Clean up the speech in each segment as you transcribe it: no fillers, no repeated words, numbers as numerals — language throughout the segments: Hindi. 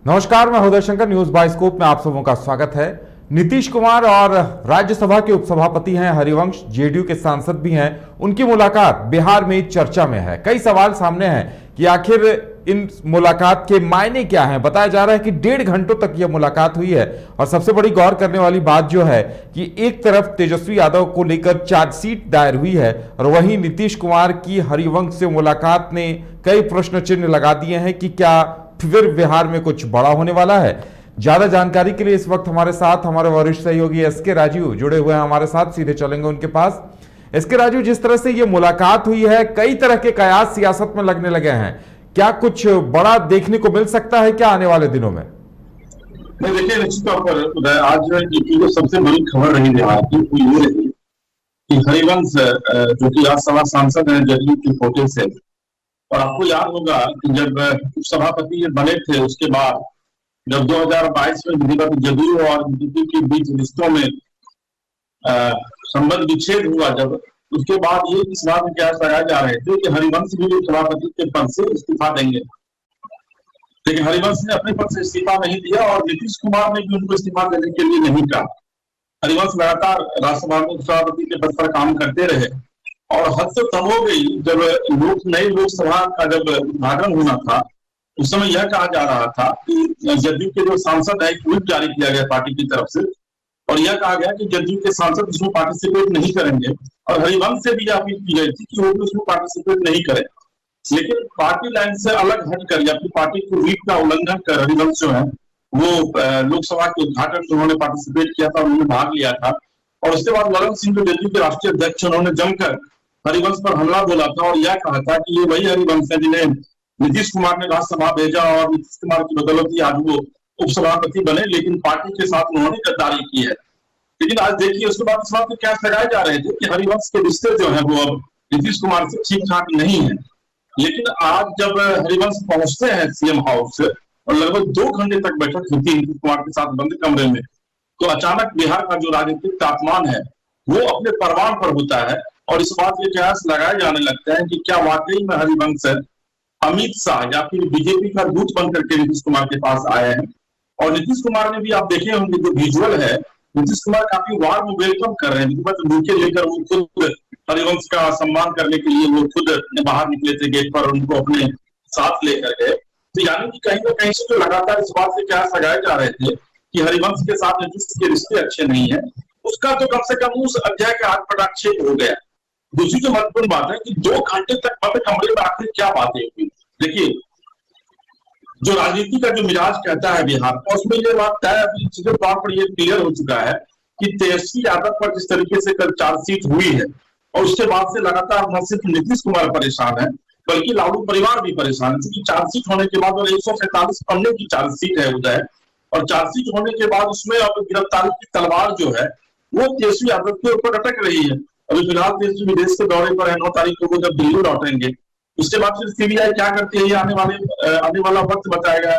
नमस्कार, मैं उदय शंकर। न्यूज बाइस्कोप में आप सबों का स्वागत है। नीतीश कुमार और राज्यसभा के उपसभापति हैं हरिवंश, जेडीयू के सांसद भी हैं, उनकी मुलाकात बिहार में चर्चा में है। कई सवाल सामने हैं कि आखिर इन मुलाकात के मायने क्या हैं। बताया जा रहा है कि 1.5 घंटों तक यह मुलाकात हुई है और सबसे बड़ी गौर करने वाली बात जो है कि एक तरफ तेजस्वी यादव को लेकर चार्जशीट दायर हुई है और वहीं नीतीश कुमार की हरिवंश से मुलाकात ने कई प्रश्न चिन्ह लगा दिए हैं कि क्या फिर बिहार में कुछ बड़ा होने वाला है। ज्यादा जानकारी के लिए इस वक्त हमारे साथ हमारे वरिष्ठ सहयोगी एसके राजू जुड़े हुए हैं हमारे साथ, सीधे चलेंगे उनके पास। एसके राजू, जिस तरह से ये मुलाकात हुई है, कई तरह के कयास सियासत में लगने लगे हैं, क्या कुछ बड़ा देखने को मिल सकता है क्या आने वाले दिनों में? नहीं, देखिए, निश्चित तौर पर आज की जो सबसे बड़ी खबर रही बिहार की वो ये रही कि हरिवंश जो कि राज्यसभा सांसद हैं जदयू के कोटे से, और आपको याद होगा कि जब उपसभापति बने थे उसके बाद जब 2022 में विधिवत जदयू और बीजेपी के बीच रिश्तों में संबंध विच्छेद हुआ, जब उसके बाद ये इस बात में क्या लगाए जा रहे थे कि हरिवंश भी उपसभापति के पद से इस्तीफा देंगे, लेकिन हरिवंश ने अपने पद से इस्तीफा नहीं दिया और नीतीश कुमार ने भी उनको इस्तीफा देने के लिए नहीं कहा। हरिवंश लगातार राज्यसभा में उपसभापति के पद पर काम करते रहे और हद तो तब हो गई जब नई लोकसभा का जब उद्घाटन होना था, उस समय यह कहा जा रहा था कि जदयू के जो सांसद है, व्हिप जारी किया गया पार्टी की तरफ से और यह कहा गया कि जदयू के सांसद इसमें पार्टिसिपेट नहीं करेंगे और हरिवंश से भी अपील की गई थी कि वो भी उसमें पार्टिसिपेट नहीं करें। लेकिन पार्टी लाइन से अलग हटकर या फिर पार्टी के व्हिप का उल्लंघन कर हरिवंश जो है वो लोकसभा के उद्घाटन में उन्होंने पार्टिसिपेट किया था, उन्होंने भाग लिया था और उसके बाद ललन सिंह जो जदयू के राष्ट्रीय अध्यक्ष, उन्होंने जमकर हरिवंश पर हमला बोला था और यह कहा था कि ये वही हरिवंश है जिन्हें नीतीश कुमार ने राज्यसभा भेजा और नीतीश कुमार की बदौलत ही आज वो उपसभापति बने, लेकिन पार्टी के साथ उन्होंने गद्दारी की है। लेकिन आज देखिए, उसके बाद इस बात पे क्या लगाए जा रहे थे कि हरिवंश के रिश्ते जो है वो अब नीतीश कुमार से ठीक ठाक नहीं है। लेकिन आज जब हरिवंश पहुंचते हैं सीएम हाउस से और लगभग 2 घंटे तक बैठक होती है नीतीश कुमार के साथ बंद कमरे में, तो अचानक बिहार का जो राजनीतिक तापमान है वो अपने परवान पर होता है और इस बात के कयास लगाए जाने लगते हैं कि क्या वाकई में हरिवंश अमित शाह या फिर बीजेपी का दूत बनकर के नीतीश कुमार के पास आए हैं। और नीतीश कुमार ने भी, आप देखे होंगे जो विजुअल है, नीतीश कुमार काफी वार्म वेलकम कर रहे हैं, बुके लेकर वो खुद हरिवंश का सम्मान करने के लिए वो खुद बाहर निकले थे गेट पर और उनको अपने साथ लेकर गए। तो यानी कि कहीं ना कहीं से जो लगातार इस बात से कयास लगाए जा रहे थे कि हरिवंश के साथ नीतीश के रिश्ते अच्छे नहीं है, उसका तो कम से कम उस अध्याय का आठ पटाक्षेप हो गया। दूसरी जो महत्वपूर्ण बात है कि 2 घंटे तक बंद कमरे में आखिर क्या बातें हुई। देखिए, जो राजनीति का जो मिजाज कहता है बिहार का, उसमें ये बात तय सीधे तौर पर ये क्लियर हो चुका है कि तेजस्वी यादव पर जिस तरीके से कल चार्जशीट हुई है और उसके बाद से लगातार न सिर्फ नीतीश कुमार परेशान है बल्कि लालू परिवार भी परेशान है, क्योंकि चार्जशीट होने के बाद और 147 पन्ने की चार्जशीट है उदय, और चार्जशीट होने के बाद उसमें अब गिरफ्तारी की तलवार जो है वो तेजस्वी यादव के ऊपर अटक रही है। अभी फिलहाल तेजस्वी विदेश के दौरे पर है, 9 तारीख को जब दिल्ली लौटेंगे, उसके बाद फिर सीबीआई क्या करती है ये आने वाला वक्त बताएगा।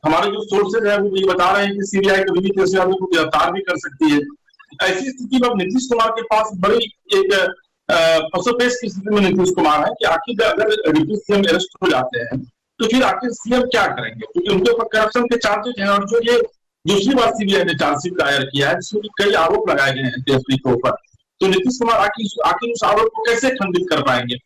हमारे जो सोर्सेज है वो ये बता रहे हैं कि सीबीआई कभी भी तेजस्वी यादव को गिरफ्तार भी कर सकती है। ऐसी स्थिति में नीतीश कुमार के पास बड़ी एक पसोपेश की स्थिति में नीतीश कुमार है कि आखिर अगर डिप्टी सीएम अरेस्ट हो जाते हैं तो फिर आखिर सीएम क्या करेंगे, क्योंकि उनके ऊपर करप्शन के चार्जेज हैं और जो ये दूसरी बार सीबीआई ने चार्जशीट दायर किया है जिसमें कई आरोप लगाए गए हैं तेजस्वी के ऊपर, तो नीतीश कुमार आखिर उस आरोप को कैसे खंडित कर पाएंगे।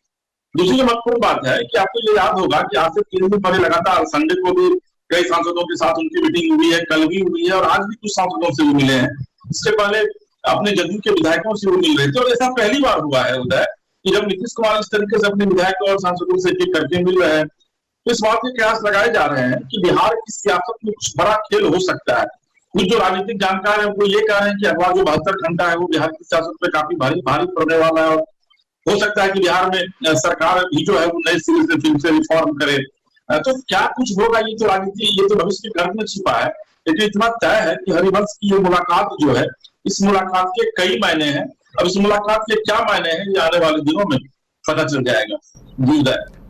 दूसरी महत्वपूर्ण बात है कि आपको ये याद होगा कि आज से 3 दिन पहले लगातार संडे को भी कई सांसदों के साथ उनकी मीटिंग हुई है, कल भी हुई है और आज भी कुछ सांसदों से भी मिले हैं। इससे पहले अपने जदयू के विधायकों से वो मिल रहे थे और ऐसा पहली बार हुआ है उदय कि जब नीतीश कुमार इस तरीके से अपने विधायकों और सांसदों से एक करके मिल रहे हैं, तो इस बात के कयास लगाए जा रहे हैं कि बिहार की सियासत में कुछ बड़ा खेल हो सकता है। कुछ जो राजनीतिक जानकार है वो ये कह रहे हैं कि अगला जो 72 घंटा है वो बिहार की सियासत में काफी भारी पड़ने वाला है और हो सकता है कि बिहार में सरकार भी जो है वो नए सिरे से फिर से रिफॉर्म करे। तो क्या कुछ होगा ये तो राजनीति, ये तो भविष्य के गर्भ में छिपा है, लेकिन इतना तय है कि हरिवंश की ये मुलाकात जो है, इस मुलाकात के कई मायने हैं। अब इस मुलाकात के क्या मायने हैं ये आने वाले दिनों में पता चल जाएगा। जी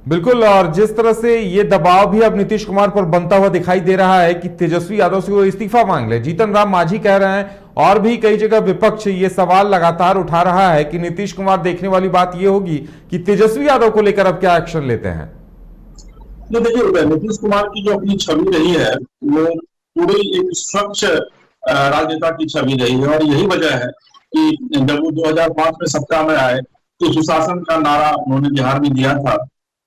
बिल्कुल, और जिस तरह से ये दबाव भी अब नीतीश कुमार पर बनता हुआ दिखाई दे रहा है कि तेजस्वी यादव से वो इस्तीफा मांग ले, जीतन राम मांझी कह रहे हैं और भी कई जगह विपक्ष ये सवाल लगातार उठा रहा है कि नीतीश कुमार, देखने वाली बात ये होगी कि तेजस्वी यादव को लेकर अब क्या एक्शन लेते हैं। देखिए, नीतीश कुमार की जो अपनी छवि रही है वो पूरी एक स्वच्छ राजनेता की छवि रही है। और यही वजह है कि जब वो 2005 में सत्ता में आए तो सुशासन का नारा उन्होंने बिहार में दिया था,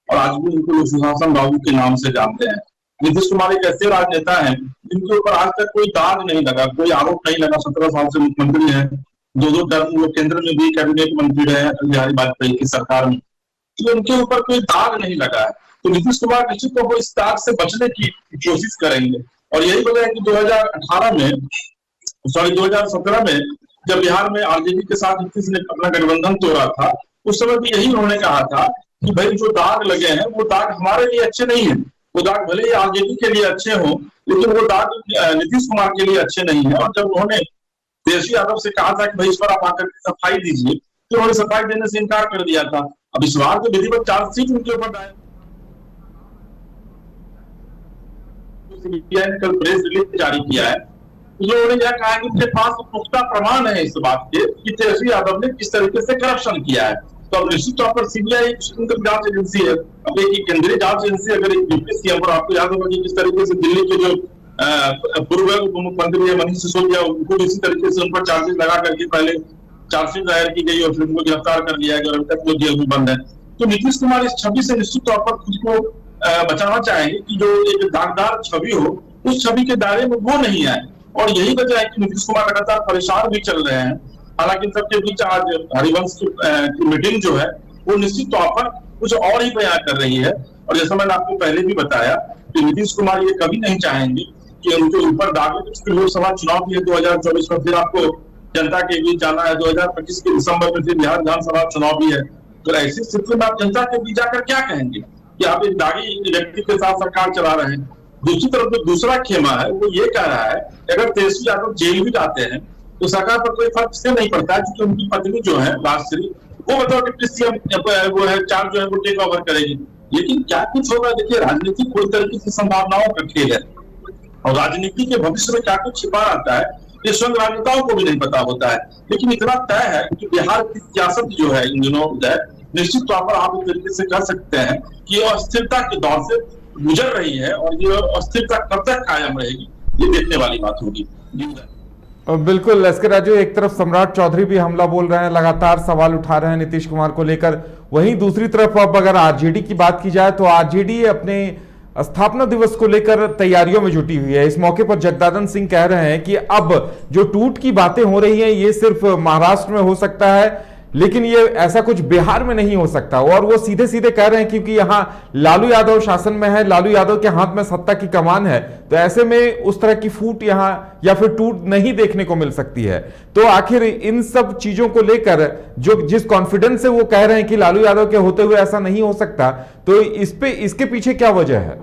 और आज भी उनको लोग सुशासन बाबू के नाम से जानते हैं। नीतीश कुमार एक ऐसे राजनेता हैं जिनके ऊपर आज तक कोई दाग नहीं लगा, कोई आरोप नहीं लगा। 17 साल से मुख्यमंत्री हैं, दो टर्म वो केंद्र में भी कैबिनेट मंत्री रहे अटल बिहारी वाजपेयी की सरकार में, तो उनके ऊपर कोई दाग नहीं लगा है। तो नीतीश कुमार निश्चित तौर पर इस दाग से बचने की कोशिश करेंगे। और यही वजह है कि 2017 में जब बिहार में आरजेडी के साथ नीतीश ने अपना गठबंधन तोड़ा था, उस समय भी यही उन्होंने कहा था कि भाई जो दाग लगे हैं वो दाग हमारे लिए अच्छे नहीं है। वो दाग भले ही आरजेडी के लिए अच्छे हों, लेकिन वो दाग नीतीश कुमार के लिए अच्छे नहीं है। और जब उन्होंने तेजस्वी यादव से कहा था कि भाई इस पर आप आकर सफाई दीजिए, तो उन्होंने सफाई देने से इनकार कर दिया था। अब इस बार तो विधिवत चार्जशीट उनके ऊपर दायर, सीबीआई ने कल प्रेस रिलीज जारी किया है, उन्होंने यह कहा कि उनके पास पुख्ता प्रमाण है इस बात के कि तेजस्वी यादव ने किस तरीके से करप्शन किया है। तो अब निश्चित तौर पर सीबीआई एक स्वतंत्र जांच एजेंसी है, अब एक केंद्रीय जांच एजेंसी अगर एक डिप्टी सीएम, और आपको याद होगा कि किस तरीके से दिल्ली के जो पूर्व उप मुख्यमंत्री है मनीष सिसोदिया, उनको इसी तरीके से उन पर चार्जेस लगा करके पहले चार्जशीट दायर की गई और फिर उनको गिरफ्तार कर लिया गया और अभी तक वो जेल में बंद है। तो नीतीश कुमार इस छवि से निश्चित तौर पर खुद को बचाना चाहेंगे कि जो एक दागदार छवि हो, उस छवि के दायरे में वो नहीं आए। और यही वजह है कि नीतीश कुमार लगातार परेशान भी चल रहे हैं। हालांकि इन सबके बीच आज हरिवंश की मीटिंग जो है वो निश्चित तौर पर कुछ और ही बयान कर रही है। और जैसा मैंने आपको पहले भी बताया कि नीतीश कुमार ये कभी नहीं चाहेंगे कि उनके ऊपर दागे, क्योंकि लोकसभा चुनाव भी है 2024 में, फिर आपको जनता के बीच जाना है। 2025 के दिसंबर में फिर बिहार विधानसभा चुनाव भी है। तो ऐसी स्थिति में आप जनता के बीच जाकर क्या कहेंगे कि आप एक दागी व्यक्ति के साथ सरकार चला रहे हैं। दूसरी तरफ जो दूसरा खेमा है वो ये कह रहा है कि अगर तेजस्वी यादव जेल भी जाते हैं तो सरकार पर कोई फर्क इससे नहीं पड़ता है, क्योंकि उनकी पत्नी जो है राजश्री, वो बताओ कि सीएम वो है चार्ज जो है वो टेक ओवर करेगी। लेकिन क्या कुछ होगा, देखिए राजनीति पूरी तरीके से संभावनाओं का खेल है, और राजनीति के भविष्य में क्या कुछ छिपा रहता है ये स्वयं राजनेताओं को भी नहीं पता होता है। लेकिन इतना तय है कि बिहार की सियासत जो है इन दिनों निश्चित तौर पर आप एक तरीके से कह सकते हैं कि अस्थिरता के दौर से गुजर रही है, और ये अस्थिरता कब तक कायम रहेगी ये देखने वाली बात होगी। बिल्कुल लश्कर राजू, एक तरफ सम्राट चौधरी भी हमला बोल रहे हैं, लगातार सवाल उठा रहे हैं नीतीश कुमार को लेकर। वहीं दूसरी तरफ अब अगर आरजेडी की बात की जाए तो आरजेडी अपने स्थापना दिवस को लेकर तैयारियों में जुटी हुई है। इस मौके पर जगदानंद सिंह कह रहे हैं कि अब जो टूट की बातें हो रही हैं ये सिर्फ महाराष्ट्र में हो सकता है, लेकिन ये ऐसा कुछ बिहार में नहीं हो सकता। और वो सीधे सीधे कह रहे हैं क्योंकि यहां लालू यादव शासन में है, लालू यादव के हाथ में सत्ता की कमान है, तो ऐसे में उस तरह की फूट यहां या फिर टूट नहीं देखने को मिल सकती है। तो आखिर इन सब चीजों को लेकर जो जिस कॉन्फिडेंस से वो कह रहे हैं कि लालू यादव के होते हुए ऐसा नहीं हो सकता, तो इसके पीछे क्या वजह है?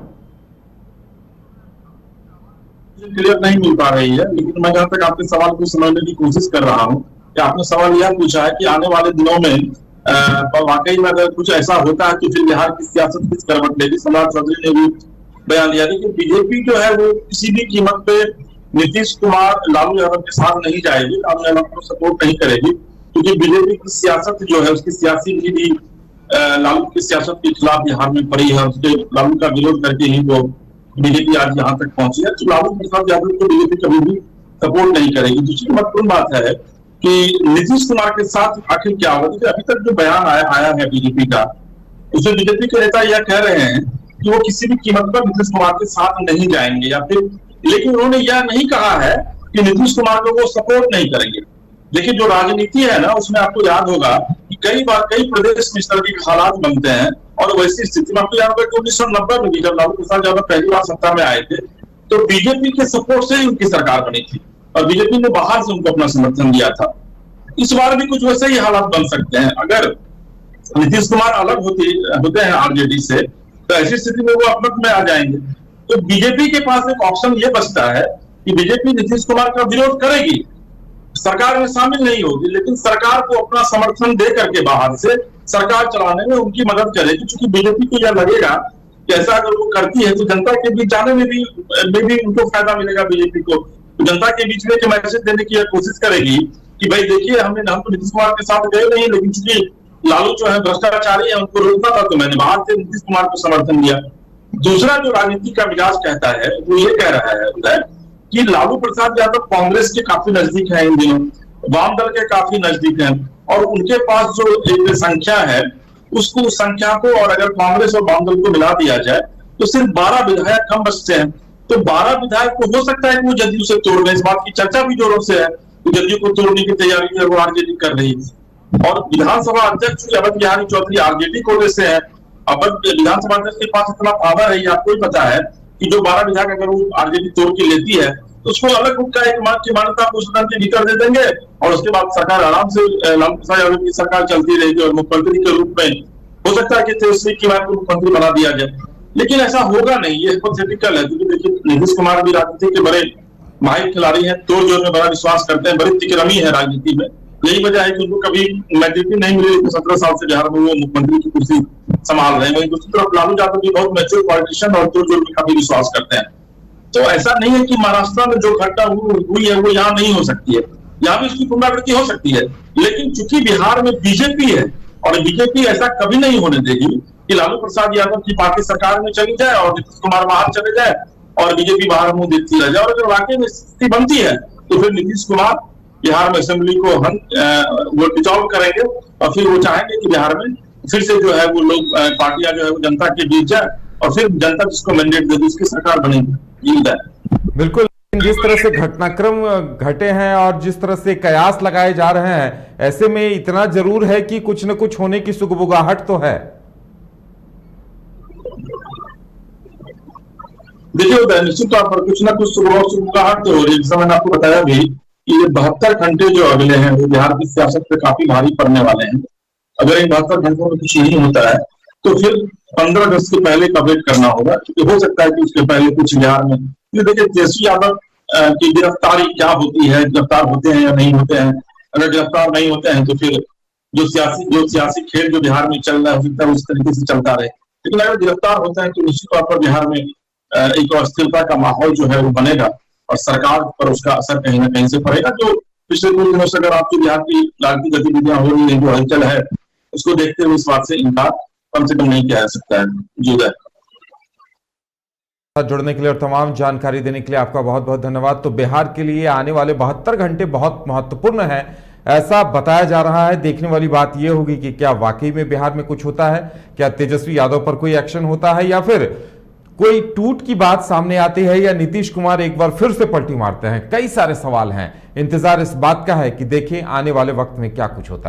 क्लियर नहीं मिल पा रही है, लेकिन मैं जहां तक आपके सवाल को समझने की कोशिश कर रहा हूँ कि आपने सवाल यह पूछा है कि आने वाले दिनों में वाकई में अगर कुछ ऐसा होता है तो फिर बिहार की सियासत किस करवट लेगी। सम्राट चौधरी ने भी बयान दिया कि बीजेपी जो है वो किसी भी कीमत पे नीतीश कुमार लालू यादव के साथ नहीं जाएगी, लालू यादव को सपोर्ट नहीं करेगी, क्योंकि बीजेपी की सियासत जो है उसकी सियासी भी लालू की सियासत के खिलाफ बिहार में पड़ी है। उसके लालू का विरोध करके ही वो बीजेपी आज यहाँ तक पहुंची है। तो लालू प्रसाद यादव को बीजेपी कभी भी सपोर्ट नहीं करेगी। दूसरी महत्वपूर्ण बात है कि नीतीश कुमार के साथ आखिर क्या होगा। देखिए अभी तक जो बयान आया है बीजेपी का, उसमें बीजेपी के नेता यह कह रहे हैं कि वो किसी भी कीमत पर नीतीश कुमार के साथ नहीं जाएंगे, या फिर, लेकिन उन्होंने यह नहीं कहा है कि नीतीश कुमार को वो सपोर्ट नहीं करेंगे। देखिए जो राजनीति है ना, उसमें आपको याद होगा कि कई बार कई प्रदेश में इस तरह के हालात बनते हैं, और वैसी स्थिति में आपको याद होगा कि 1990 में भी जब लालू प्रसाद यादव पहली बार सत्ता में आए थे तो बीजेपी के सपोर्ट से ही उनकी सरकार बनी थी, और बीजेपी ने बाहर से उनको अपना समर्थन दिया था। इस बार भी कुछ वैसे ही हालात बन सकते हैं। अगर नीतीश कुमार अलग होते हैं आरजेडी से, तो ऐसी स्थिति में वो अपने में आ जाएंगे। तो बीजेपी के पास एक ऑप्शन ये बचता है कि बीजेपी नीतीश कुमार का विरोध करेगी, सरकार में शामिल नहीं होगी, लेकिन सरकार को अपना समर्थन दे करके बाहर से सरकार चलाने में उनकी मदद करेगी। क्योंकि बीजेपी को यह लगेगा कि ऐसा अगर वो करती है तो जनता के बीच जाने में भी उनको फायदा मिलेगा। बीजेपी को जनता के बीच में एक मैसेज देने की कोशिश करेगी कि भाई देखिए हम तो नीतीश कुमार के साथ गए नहीं, लेकिन चूंकि लालू जो है भ्रष्टाचारी है, उनको रोकना था, तो मैंने बाहर से नीतीश कुमार को समर्थन दिया। दूसरा जो राजनीति का मिजाज कहता है वो ये कह रहा है उदय कि लालू प्रसाद यादव कांग्रेस के काफी नजदीक है इन दिनों, वाम दल के काफी नजदीक हैं, और उनके पास जो एक संख्या है उसको, उस संख्या को, और अगर कांग्रेस और वाम दल को मिला दिया जाए तो सिर्फ 12 विधायक कम बचते हैं। तो 12 विधायक को हो सकता है कि वो जदयू से तोड़ दें, इस बात की चर्चा भी जोरों से है कि जदयू को तोड़ने की तैयारी जो है वो आरजेडी कर रही है। और विधानसभा अध्यक्ष अवध बिहारी चौधरी आरजेडी कोटे से है। अवध विधानसभा अध्यक्ष के पास इतना पावर है, आपको ही पता है कि जो 12 विधायक अगर वो आरजेडी तोड़ के लेती है तो उसको अलग उनका एक मान्यता को सदन के भीतर दे देंगे और उसके बाद सरकार आराम से लालू प्रसाद यादव की सरकार चलती रहेगी और मुख्यमंत्री के रूप में हो सकता है कि तेजस्वी की बात को मुख्यमंत्री बना दिया जाए। लेकिन ऐसा होगा नहीं, ये हिपोथेटिकल है, क्योंकि देखिए नीतीश कुमार भी राजनीति के बड़े माहिर खिलाड़ी हैं, तोड़ जोड़ में बड़ा विश्वास करते हैं, बड़ी तिकरमी है राजनीति में। यही वजह है कि उनको कभी मेजोरिटी नहीं मिली, लेकिन 17 साल से बिहार में वो मुख्यमंत्री की कुर्सी संभाल रहे हैं। वहीं दूसरी तरफ लालू यादव भी बहुत मैच्योर पॉलिटिशियन और तोड़ जोड़ में काफी विश्वास करते हैं। तो ऐसा नहीं है कि महाराष्ट्र में जो घटना हुई है वो यहाँ नहीं हो सकती है, यहाँ भी इसकी पुनरावृत्ति हो सकती है। लेकिन चूंकि बिहार में बीजेपी है और बीजेपी ऐसा कभी नहीं होने देगी कि लालू प्रसाद यादव की पार्टी सरकार में चली जाए और नीतीश कुमार बाहर चले जाए और बीजेपी बाहर मुंह देखती रह जाए। और अगर वाकई में स्थिति बनती है तो फिर नीतीश कुमार बिहार में असेंबली को वो डिसॉल्व करेंगे और फिर वो चाहेंगे कि बिहार में फिर से जो है वो लोग पार्टियां जो है वो जनता के बीच जाए और फिर जनता जिसको मैंडेट दे उसकी सरकार बनेगी। बिल्कुल, जिस तरह से घटनाक्रम घटे हैं और जिस तरह से कयास लगाए जा रहे हैं, ऐसे में इतना जरूर है कि कुछ न कुछ होने की सुगबुगाहट तो है। देखिए निश्चित तौर पर कुछ ना कुछ सुगबुगाहट तो हो रही है। जैसा मैंने आपको बताया भी कि ये 72 घंटे जो अगले हैं वो बिहार की सियासत पे काफी भारी पड़ने वाले हैं। अगर इन 72 घंटों में कुछ नहीं होता है तो फिर 15 अगस्त के पहले का वेट करना होगा, क्योंकि हो सकता है कि उसके पहले कुछ बिहार में देखिए तेजस्वी यादव की गिरफ्तारी क्या होती है, गिरफ्तार होते हैं या नहीं होते हैं। अगर गिरफ्तार नहीं होते हैं तो फिर जो सियासी खेल जो बिहार में चल रहा है उस तरीके से चलता रहे। लेकिन अगर गिरफ्तार होते हैं तो निश्चित तौर पर बिहार में एक अस्थिरता का माहौल जो है वो बनेगा और सरकार पर उसका असर कहीं ना कहीं से पड़ेगा। जो पिछले कुछ दिनों से अगर आपकी बिहार की राजनीतिक गतिविधियां हो रही है, जो हलचल है, उसको देखते हुए इस बात से इनकार कम से कम नहीं किया जा सकता है। जी जुड़ने के लिए और तमाम जानकारी देने के लिए आपका बहुत बहुत धन्यवाद। तो बिहार के लिए आने वाले 72 घंटे बहुत महत्वपूर्ण है, ऐसा बताया जा रहा है। देखने वाली बात यह होगी कि क्या वाकई में बिहार में कुछ होता है, क्या तेजस्वी यादव पर कोई एक्शन होता है या फिर कोई टूट की बात सामने आती है या नीतीश कुमार एक बार फिर से पलटी मारते हैं। कई सारे सवाल हैं, इंतजार इस बात का है कि देखें आने वाले वक्त में क्या कुछ होता है।